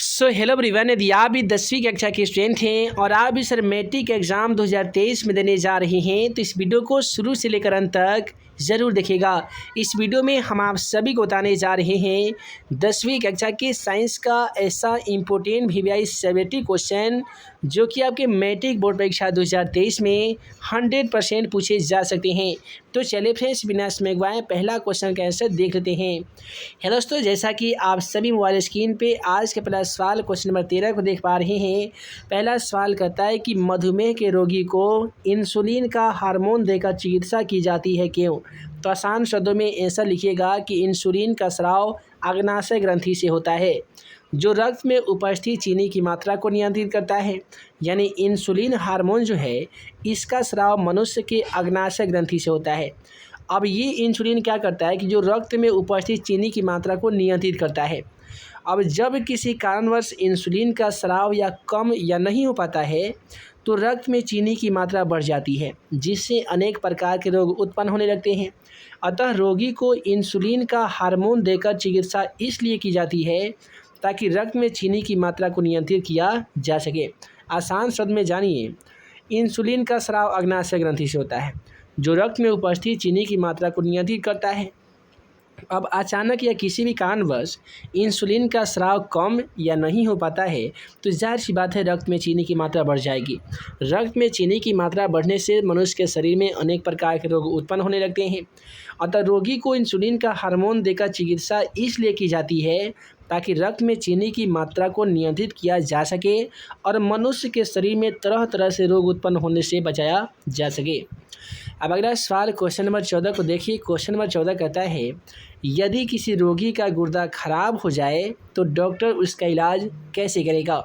Hello everyone, यदि आप भी 10वीं कक्षा के स्टूडेंट हैं और आप भी सर मैट्रिक एग्ज़ाम 2023 में देने जा रहे हैं तो इस वीडियो को शुरू से लेकर अंत तक ज़रूर देखिएगा। इस वीडियो में हम आप सभी को बताने जा रहे हैं 10वीं कक्षा के साइंस का ऐसा इम्पोर्टेंट वीवीआई सेवेटी क्वेश्चन जो कि आपके मैट्रिक बोर्ड परीक्षा 2023 में 100% पूछे जा सकते हैं। तो चलिए फ्रेंड्स, बिना समय गवाए पहला क्वेश्चन का आंसर देख लेते हैं। हेलो दोस्तों, जैसा कि आप सभी मोबाइल स्क्रीन पे आज के पहला सवाल क्वेश्चन नंबर 13 को देख पा रहे हैं। पहला सवाल कहता है कि मधुमेह के रोगी को इंसुलिन का हार्मोन देकर चिकित्सा की जाती है क्यों? तो आसान शब्दों में ऐसा लिखिएगा कि इंसुलिन का स्राव अग्नाशय ग्रंथि से होता है जो रक्त में उपस्थित चीनी की मात्रा को नियंत्रित करता है। यानी इंसुलिन हार्मोन जो है इसका स्राव मनुष्य के अग्नाशय ग्रंथि से होता है। अब ये इंसुलिन क्या करता है कि जो रक्त में उपस्थित चीनी की मात्रा को नियंत्रित करता है। अब जब किसी कारणवश इंसुलिन का स्राव या कम या नहीं हो पाता है तो रक्त में चीनी की मात्रा बढ़ जाती है जिससे अनेक प्रकार के रोग उत्पन्न होने लगते हैं। अतः रोगी को इंसुलिन का हार्मोन देकर चिकित्सा इसलिए की जाती है ताकि रक्त में चीनी की मात्रा को नियंत्रित किया जा सके। आसान शब्द में जानिए, इंसुलिन का स्राव अग्नाशय ग्रंथि से होता है जो रक्त में उपस्थित चीनी की मात्रा को नियंत्रित करता है। अब अचानक या किसी भी कारणवश इंसुलिन का स्राव कम या नहीं हो पाता है तो जाहिर सी बात है रक्त में चीनी की मात्रा बढ़ जाएगी। रक्त में चीनी की मात्रा बढ़ने से मनुष्य के शरीर में अनेक प्रकार के रोग उत्पन्न होने लगते हैं। अतः रोगी को इंसुलिन का हार्मोन देकर चिकित्सा इसलिए की जाती है ताकि रक्त में चीनी की मात्रा को नियंत्रित किया जा सके और मनुष्य के शरीर में तरह तरह से रोग उत्पन्न होने से बचाया जा सके। अब अगला सवाल क्वेश्चन नंबर 14 को देखिए। क्वेश्चन नंबर 14 कहता है, यदि किसी रोगी का गुर्दा खराब हो जाए तो डॉक्टर उसका इलाज कैसे करेगा?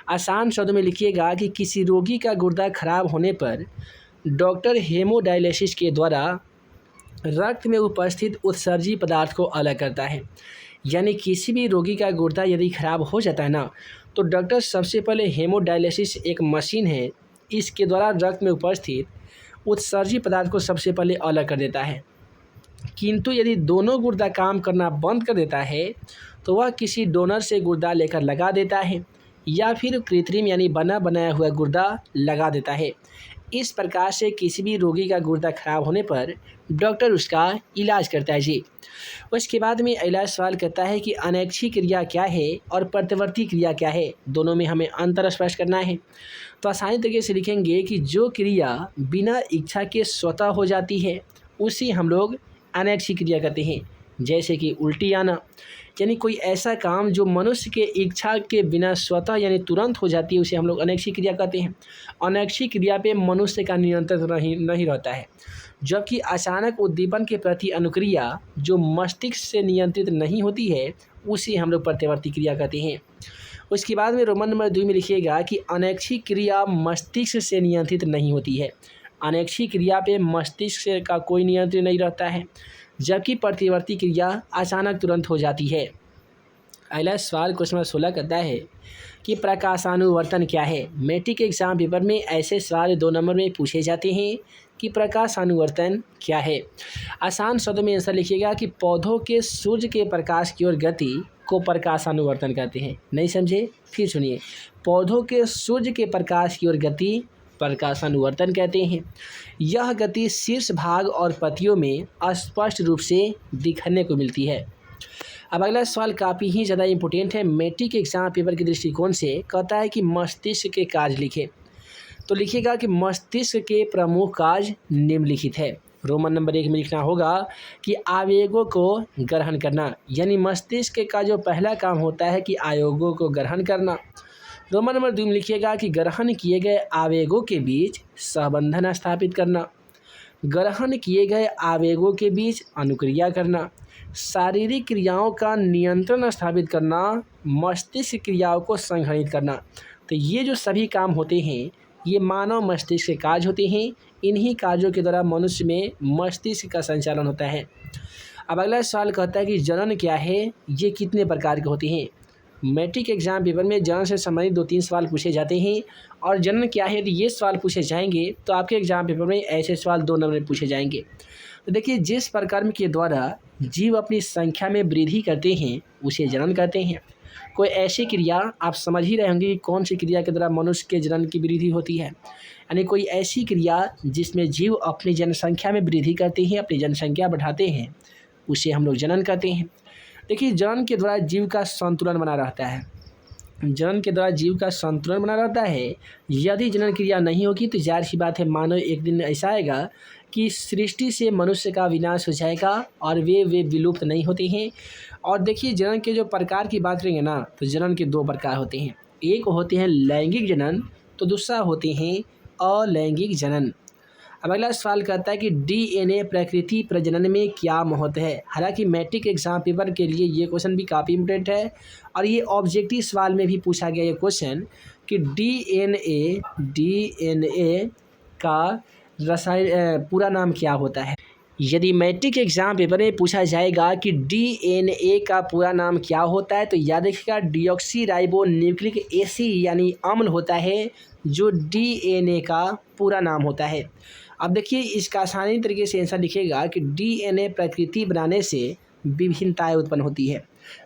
आसान शब्दों में लिखिएगा कि किसी रोगी का गुर्दा खराब होने पर डॉक्टर हेमोडायलिसिस के द्वारा रक्त में उपस्थित उत्सर्जी पदार्थ को अलग करता है। यानी किसी भी रोगी का गुर्दा यदि खराब हो जाता है ना तो डॉक्टर सबसे पहले हेमोडायलिसिस एक मशीन है, इसके द्वारा रक्त में उपस्थित उत्सर्जी पदार्थ को सबसे पहले अलग कर देता है। किंतु यदि दोनों गुर्दा काम करना बंद कर देता है तो वह किसी डोनर से गुर्दा लेकर लगा देता है या फिर कृत्रिम यानी बना बनाया हुआ गुर्दा लगा देता है। इस प्रकार से किसी भी रोगी का गुर्दा खराब होने पर डॉक्टर उसका इलाज करता है जी। उसके बाद में अगला सवाल कहता है कि अनैच्छिक क्रिया क्या है और प्रतिवर्ती क्रिया क्या है, दोनों में हमें अंतर स्पष्ट करना है। तो आसानी तरीके से लिखेंगे कि जो क्रिया बिना इच्छा के स्वतः हो जाती है उसी हम लोग अनैच्छिक क्रिया कहते हैं। जैसे कि उल्टी आना, यानी कोई ऐसा काम जो मनुष्य के इच्छा के बिना स्वतः यानी तुरंत हो जाती है उसे हम लोग अनैच्छिक क्रिया कहते हैं। अनैच्छिक क्रिया पे मनुष्य का नियंत्रण नहीं रहता है, जबकि अचानक उद्दीपन के प्रति अनुक्रिया जो मस्तिष्क से नियंत्रित नहीं होती है उसे हम लोग प्रतिवर्ती क्रिया कहते हैं। उसके बाद में रोमन नंबर 2 में लिखिएगा कि अनैच्छिक क्रिया मस्तिष्क से नियंत्रित नहीं होती है। अनैच्छिक क्रिया पे मस्तिष्क का कोई नियंत्रण नहीं रहता है, जबकि प्रतिवर्ती क्रिया अचानक तुरंत हो जाती है। अगला सवाल क्वेश्चन नंबर 16 कहता है कि प्रकाशानुवर्तन क्या है? मैट्रिक एग्जाम पेपर में ऐसे सवाल 2 नंबर में पूछे जाते हैं कि प्रकाशानुवर्तन क्या है। आसान शब्दों में आंसर लिखिएगा कि पौधों के सूर्य के प्रकाश की ओर गति को प्रकाशानुवर्तन कहते हैं। नहीं समझे? फिर सुनिए, पौधों के सूर्य के प्रकाश की ओर गति प्रकाशानुवर्तन कहते हैं। यह गति शीर्ष भाग और पत्तियों में स्पष्ट रूप से दिखने को मिलती है। अब अगला सवाल काफ़ी ही ज़्यादा इम्पोर्टेंट है मैट्रिक एग्जाम पेपर के दृष्टिकोण से। कहता है कि मस्तिष्क के कार्य लिखे, तो लिखिएगा कि मस्तिष्क के प्रमुख कार्य निम्नलिखित है। रोमन नंबर 1 में लिखना होगा कि आवेगों को ग्रहण करना, यानी मस्तिष्क का जो पहला काम होता है कि आवेगों को ग्रहण करना। रोमन नंबर 2 में लिखिएगा कि ग्रहण किए गए आवेगों के बीच संबंधन स्थापित करना, ग्रहण किए गए आवेगों के बीच अनुक्रिया करना, शारीरिक क्रियाओं का नियंत्रण स्थापित करना, मस्तिष्क क्रियाओं को संघनित करना। तो ये जो सभी काम होते हैं ये मानव मस्तिष्क के कार्य होते हैं। इन्हीं कार्यों के द्वारा मनुष्य में मस्तिष्क का संचालन होता है। अब अगला सवाल कहता है कि जनन क्या है, ये कितने प्रकार के होते हैं? मैट्रिक एग्जाम पेपर में जनन से संबंधित 2-3 सवाल पूछे जाते हैं और जनन क्या है यदि ये सवाल पूछे जाएंगे तो आपके एग्जाम पेपर में ऐसे सवाल 2 नंबर में पूछे जाएंगे। तो देखिए, जिस प्रकार के द्वारा जीव अपनी संख्या में वृद्धि करते हैं उसे जनन कहते हैं कोई ऐसी क्रिया, आप समझ ही रहे होंगे कि कौन सी क्रिया के द्वारा मनुष्य के जनन की वृद्धि होती है। यानी कोई ऐसी क्रिया जिसमें जीव अपनी जनसंख्या में वृद्धि करते हैं, अपनी जनसंख्या बढ़ाते हैं, उसे हम लोग जनन कहते हैं। देखिए, जनन के द्वारा जीव का संतुलन बना रहता है। जनन के द्वारा जीव का संतुलन बना रहता है। यदि जनन क्रिया नहीं होगी तो ज़ाहिर सी बात है, मानव एक दिन ऐसा आएगा कि सृष्टि से मनुष्य का विनाश हो जाएगा और वे विलुप्त नहीं होते हैं। और देखिए, जनन के जो प्रकार की बात करेंगे ना, तो जनन के दो प्रकार होते हैं। एक होते हैं लैंगिक जनन, तो दूसरा होते हैं अलैंगिक जनन। अब अगला सवाल कहता है कि डीएनए प्रकृति प्रजनन में क्या महत्व है। हालांकि मैट्रिक एग्जाम पेपर के लिए ये क्वेश्चन भी काफ़ी इम्पोर्टेंट है और ये ऑब्जेक्टिव सवाल में भी पूछा गया ये क्वेश्चन कि डीएनए का रसायन पूरा नाम क्या होता है। यदि मैट्रिक एग्जाम पेपर में पूछा जाएगा कि डीएनए का पूरा नाम क्या होता है, तो याद रखिएगा डीऑक्सी राइबो न्यूक्लिक एसिड यानी अम्ल होता है जो डीएनए का पूरा नाम होता है। अब देखिए, इसका आसानी तरीके से आंसर लिखेगा कि डीएनए प्रकृति बनाने से विभिन्नताएं उत्पन्न होती है।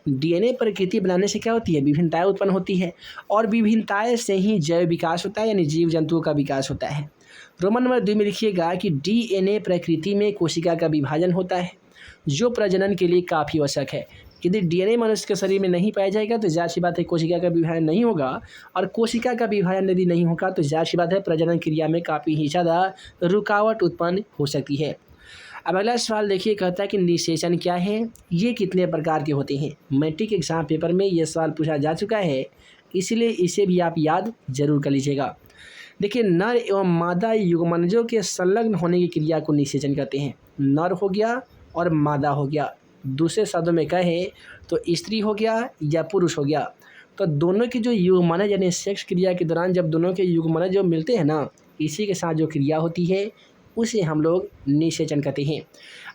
डीएनए प्रकृति बनाने से क्या होती है, विभिन्नताएं उत्पन्न होती है और विभिन्नताएं से ही जैव विकास होता है, यानी जीव जंतुओं का विकास होता है। रोमन नंबर 2 में लिखिएगा कि डीएनए प्रकृति में कोशिका का विभाजन होता है जो प्रजनन के लिए काफ़ी आवश्यक है। यदि डीएनए मनुष्य के शरीर में नहीं पाया जाएगा तो ज़ाहिर सी बात है कोशिका का विभाजन नहीं होगा, और कोशिका का विभाजन यदि नहीं होगा तो ज़ाहिर सी बात है प्रजनन क्रिया में काफ़ी ही ज़्यादा रुकावट उत्पन्न हो सकती है। अब अगला सवाल देखिए, कहता है कि निषेचन क्या है, ये कितने प्रकार के होते हैं। मैट्रिक एग्जाम पेपर में ये सवाल पूछा जा चुका है, इसलिए इसे भी आप याद जरूर कर लीजिएगा। देखिए, नर एवं मादा युग्मनजों के संलग्न होने की क्रिया को निषेचन कहते हैं। नर हो गया और मादा हो गया, दूसरे शब्दों में कहें तो स्त्री हो गया या पुरुष हो गया, तो दोनों की जो युग्मनज यानी सेक्स क्रिया के दौरान जब दोनों के युग्मनज जो मिलते हैं ना, इसी के साथ जो क्रिया होती है उसे हम लोग निषेचन कहते हैं।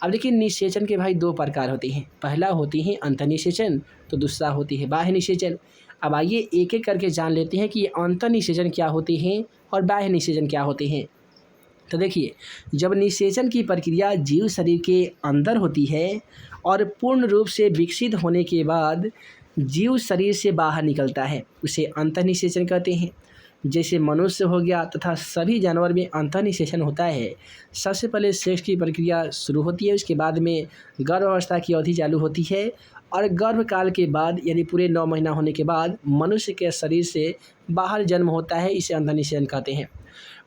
अब देखिए, निषेचन के भाई दो प्रकार होते हैं। पहला होती है अंतःनिषेचन, तो दूसरा होती है बाह्य निषेचन। अब आइए एक एक करके जान लेते हैं कि अंतःनिषेचन क्या होते हैं और बाह्य निषेचन क्या होते हैं। तो देखिए, जब निषेचन की प्रक्रिया जीव शरीर के अंदर होती है और पूर्ण रूप से विकसित होने के बाद जीव शरीर से बाहर निकलता है, उसे अंतःनिषेचन कहते हैं। जैसे मनुष्य हो गया तथा सभी जानवर में अंतःनिषेचन होता है। सबसे पहले सेक्स की प्रक्रिया शुरू होती है, उसके बाद में गर्भावस्था की अवधि चालू होती है और गर्भकाल के बाद यानी पूरे 9 महीना होने के बाद मनुष्य के शरीर से बाहर जन्म होता है, इसे अंतःनिषेचन कहते हैं।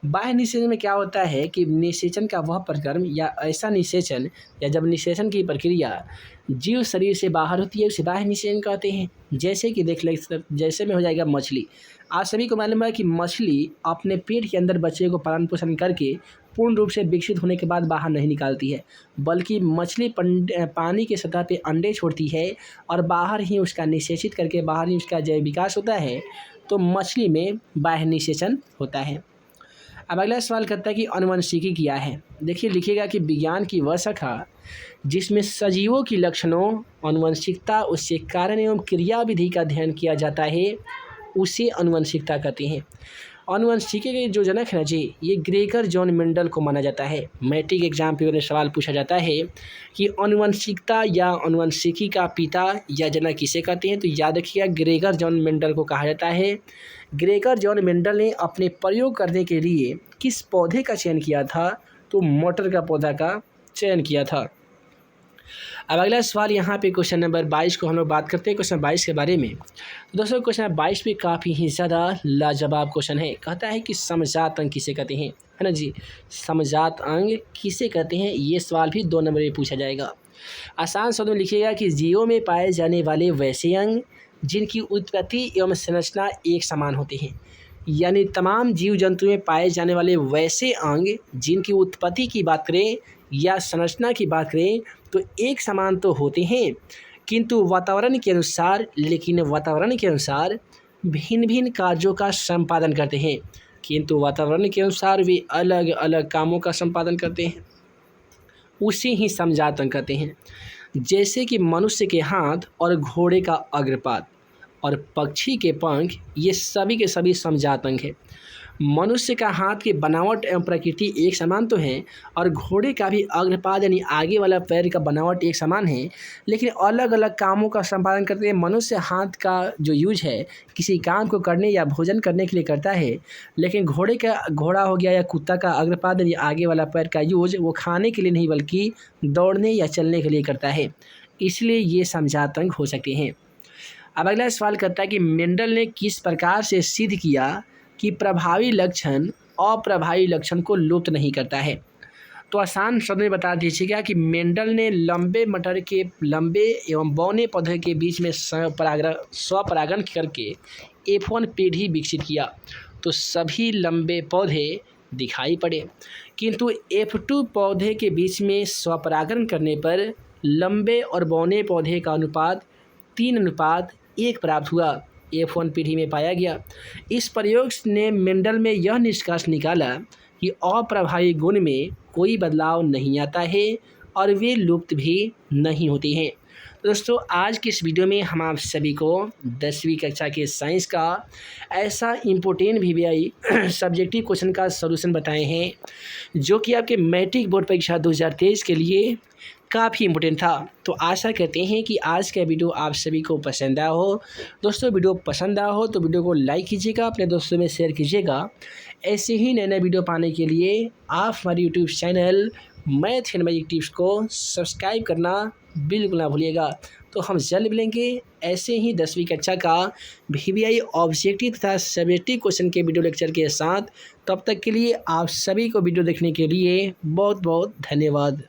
बाह्य निषेचन में क्या होता है कि निषेचन का वह प्रक्रम या ऐसा निषेचन या जब निषेचन की प्रक्रिया जीव शरीर से बाहर होती है उसे बाह्य निषेचन कहते हैं। जैसे कि देख ले, जैसे में हो जाएगा मछली। आप सभी को मालूम है कि मछली अपने पेट के अंदर बच्चे को पालन पोषण करके पूर्ण रूप से विकसित होने के बाद बाहर नहीं निकालती है, बल्कि मछली पानी के सतह पे अंडे छोड़ती है और बाहर ही उसका निषेचित करके बाहर ही उसका जैव विकास होता है, तो मछली में बाह्य निषेचन होता है। अब अगला सवाल करता है कि अनुवंशिकी क्या है। देखिए, लिखिएगा कि विज्ञान की वह शाखा जिसमें सजीवों की लक्षणों, अनुवंशिकता, उससे कारण एवं क्रियाविधि का अध्ययन किया जाता है, उसे अनुवंशिकता कहते हैं। अनुवंशिकी के जो जनक है ना जी, ये ग्रेगर जॉन मेंडल को माना जाता है। मैट्रिक एग्जाम पेपर में सवाल पूछा जाता है कि अनुवंशिकता या अनुवंशिकी का पिता या जनक किसे कहते हैं, तो याद रखिएगा ग्रेगर जॉन मेंडल को कहा जाता है। ग्रेगर जॉन मेंडल ने अपने प्रयोग करने के लिए किस पौधे का चयन किया था, तो मटर का पौधा का चयन किया था। अब अगला सवाल यहाँ पे क्वेश्चन नंबर 22 को हम लोग बात करते हैं, क्वेश्चन 22 के बारे में। तो दोस्तों, क्वेश्चन 22 पे काफ़ी ही ज़्यादा लाजवाब क्वेश्चन है। कहता है कि समजात अंग किसे कहते हैं, है ना जी। समजात अंग किसे कहते हैं, ये सवाल भी 2 नंबर में पूछा जाएगा। आसान शब्दों में लिखिएगा कि जीवों में पाए जाने वाले वैसे अंग जिनकी उत्पत्ति एवं संरचना एक समान होते हैं। यानी तमाम जीव जंतु में पाए जाने वाले वैसे अंग जिनकी उत्पत्ति की बात करें या संरचना की बात करें तो एक समान तो होते हैं, किंतु वातावरण के अनुसार भिन्न भिन्न कार्यों का संपादन करते हैं। वे अलग अलग कामों का संपादन करते हैं, उसे ही समजात अंग कहते हैं। जैसे कि मनुष्य के हाथ और घोड़े का अग्रपाद और पक्षी के पंख, ये सभी के सभी समजात अंग हैं। मनुष्य का हाथ की बनावट एवं प्रकृति एक समान तो है और घोड़े का भी अग्रपाद यानी आगे वाला पैर का बनावट एक समान है, लेकिन अलग अलग कामों का संपादन करते हैं। मनुष्य हाथ का जो यूज है किसी काम को करने या भोजन करने के लिए करता है, लेकिन घोड़ा हो गया या कुत्ता का अग्रपाद यानी आगे वाला पैर का यूज वो खाने के लिए नहीं बल्कि दौड़ने या चलने के लिए करता है, इसलिए ये समझातंक हो सकते हैं। अब अगला सवाल करता है कि मेंडल ने किस प्रकार से सिद्ध किया कि प्रभावी लक्षण अप्रभावी लक्षण को लुप्त नहीं करता है। तो आसान शब्द में बता दीजिएगा कि मेंडल ने लंबे मटर के लंबे एवं बौने पौधे के बीच में स्वपरागण करके F1 पीढ़ी विकसित किया, तो सभी लंबे पौधे दिखाई पड़े, किंतु F2 पौधे के बीच में स्वपरागण करने पर लंबे और बौने पौधे का अनुपात 3:1 प्राप्त हुआ, F1 पीढ़ी में पाया गया। इस प्रयोग ने मेंडल में यह निष्कर्ष निकाला कि अप्रभावी गुण में कोई बदलाव नहीं आता है और वे लुप्त भी नहीं होते हैं। दोस्तों, आज की इस वीडियो में हम आप सभी को 10वीं कक्षा के साइंस का ऐसा इम्पोर्टेंट VVI सब्जेक्टिव क्वेश्चन का सलूशन बताए हैं जो कि आपके मैट्रिक बोर्ड परीक्षा 2023 के लिए काफ़ी इम्पोर्टेंट था। तो आशा करते हैं कि आज का वीडियो आप सभी को पसंद आया हो। दोस्तों, वीडियो पसंद आया हो तो वीडियो को लाइक कीजिएगा, अपने दोस्तों में शेयर कीजिएगा। ऐसे ही नए नए वीडियो पाने के लिए आप हमारे YouTube channel math and magic tips को सब्सक्राइब करना बिल्कुल ना भूलिएगा। तो हम जल्द मिलेंगे ऐसे ही 10वीं कक्षा का VVI ऑब्जेक्टिव तथा सब्जेक्टिव क्वेश्चन के वीडियो लेक्चर के साथ। तब तक के लिए आप सभी को वीडियो देखने के लिए बहुत बहुत धन्यवाद।